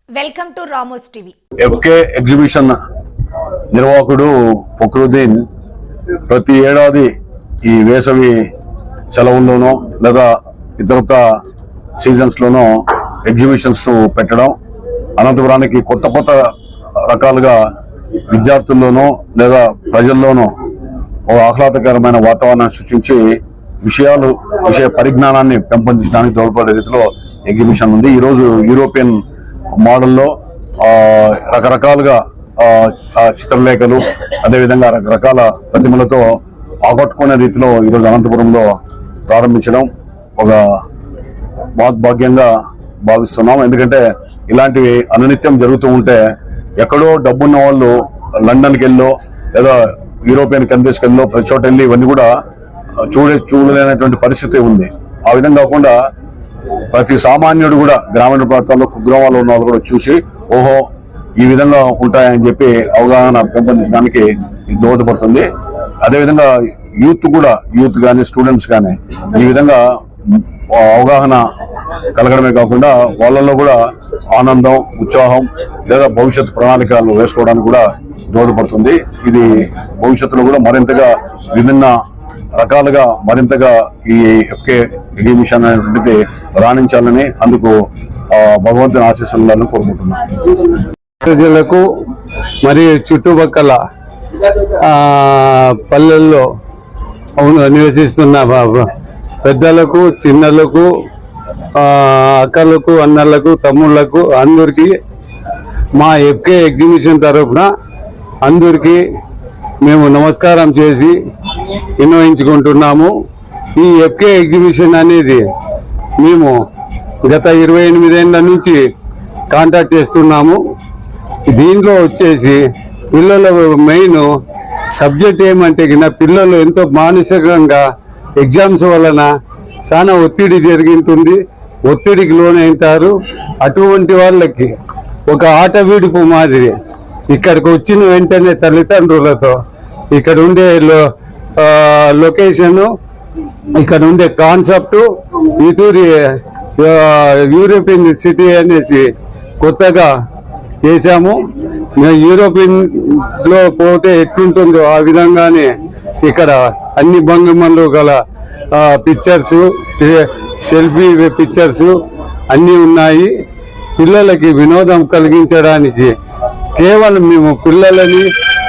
Welcome to Ramos TV. FK exhibition నిర్వాహకుడు ఫక్రుద్దీన్ ప్రతి ఏడాది ఈ వేసవి సెలవుల్లోనో లేదా ఇతరత సీజన్స్లోనో ఎగ్జిబిషన్స్ పెట్టడం, అనంతపురానికి కొత్త కొత్త రకాలుగా విద్యార్థుల్లోనో లేదా ప్రజల్లోనో ఒక ఆహ్లాదకరమైన వాతావరణాన్ని సృష్టించి విషయ పరిజ్ఞానాన్ని పెంపొందించడానికి తోడ్పడే రీతిలో ఎగ్జిబిషన్ ఉంది. ఈరోజు యూరోపియన్ మోడల్లో రకరకాలుగా చిత్రలేఖలు, అదేవిధంగా రకరకాల ప్రతిమలతో ఆకట్టుకునే రీతిలో ఈరోజు అనంతపురంలో ప్రారంభించడం ఒక మహద్భాగ్యంగా భావిస్తున్నాం. ఎందుకంటే ఇలాంటివి అనునిత్యం జరుగుతూ ఉంటే ఎక్కడో డబ్బున్న వాళ్ళు లండన్కి వెళ్ళో లేదా యూరోపియన్ కంట్రీస్కి వెళ్ళో ప్రతి చోట వెళ్ళి ఇవన్నీ కూడా చూడలేనటువంటి పరిస్థితి ఉంది. ఆ విధంగా కాకుండా ప్రతి సామాన్యుడు కూడా గ్రామీణ ప్రాంతాల్లో కుగ్రామాల్లో ఉన్న వాళ్ళు కూడా చూసి ఓహో ఈ విధంగా ఉంటాయని చెప్పి అవగాహన పెంపొందించడానికి దోహదపడుతుంది. అదేవిధంగా యూత్ కానీ స్టూడెంట్స్ కానీ ఈ విధంగా అవగాహన కలగడమే కాకుండా వాళ్ళల్లో కూడా ఆనందం, ఉత్సాహం లేదా భవిష్యత్ ప్రణాళికలు వేసుకోవడానికి కూడా దోహదపడుతుంది. ఇది భవిష్యత్తులో కూడా మరింతగా విభిన్న రకాలుగా మరింతగా ఈ ఎఫ్కే ఎగ్జిబిషన్ అనేటువంటిది రాణించాలని అందుకు భగవంతుని ఆశీస్సులను కోరుకుంటున్నాను. ప్రజలకు మరియు చుట్టుపక్కల పల్లెల్లో నివసిస్తున్న పెద్దలకు, చిన్నలకు, అక్కలకు, అన్నలకు, తమ్ముళ్లకు అందరికీ మా ఎఫ్కే ఎగ్జిబిషన్ తరఫున అందరికీ మేము నమస్కారం చేసి విన్నవించుకుంటున్నాము. ఈ ఎఫ్కే ఎగ్జిబిషన్ అనేది మేము గత 28 ఏళ్ళ నుంచి కాంటాక్ట్ చేస్తున్నాము. దీంట్లో వచ్చేసి పిల్లల మెయిన్ సబ్జెక్ట్ ఏమంటే పిల్లలు ఎంతో మానసికంగా ఎగ్జామ్స్ వలన చాలా ఒత్తిడి జరుగుతుంది, ఒత్తిడికి లోనైంటారు. అటువంటి వాళ్ళకి ఒక ఆట విడుపు మాదిరి ఇక్కడికి వచ్చిన వెంటనే తల్లిదండ్రులతో ఇక్కడ ఉండే లొకేషను, ఇక్కడ ఉండే కాన్సెప్టు, యూరోపియన్ సిటీ అనేసి కొత్తగా చేశాము. యూరోపియన్ లో పోతే ఎట్లుంటుందో ఆ విధంగానే ఇక్కడ అన్ని భంగిమలు గల పిక్చర్స్, సెల్ఫీ పిక్చర్స్ అన్నీ ఉన్నాయి. పిల్లలకి వినోదం కలిగించడానికి కేవలం మేము పిల్లలని,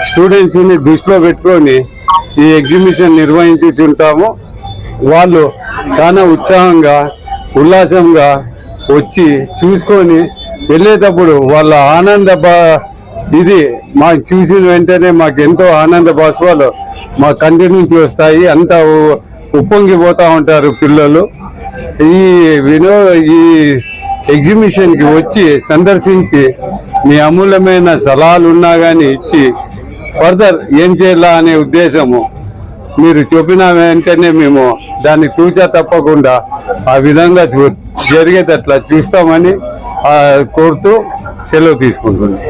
స్టూడెంట్స్ని దృష్టిలో పెట్టుకొని ఈ ఎగ్జిబిషన్ నిర్వహించుకుంటాము. వాళ్ళు చాలా ఉత్సాహంగా, ఉల్లాసంగా వచ్చి చూసుకొని వెళ్ళేటప్పుడు వాళ్ళ ఇది మాకు చూసిన వెంటనే మాకు ఎంతో ఆనంద భాష్పాలు మా కంటి నుంచి వస్తాయి. అంతా ఉప్పొంగిపోతూ ఉంటారు పిల్లలు. ఈ ఎగ్జిబిషన్కి వచ్చి సందర్శించి మీ అమూల్యమైన సలహాలు ఉన్నా కానీ ఇచ్చి ఫర్దర్ ఏం చేయాలా అనే ఉద్దేశము మీరు చెప్పిన వెంటనే మేము దాన్ని తూచా తప్పకుండా ఆ విధంగా జరిగేటట్లా చూస్తామని కోరుతూ సెలవు తీసుకుంటున్నాం.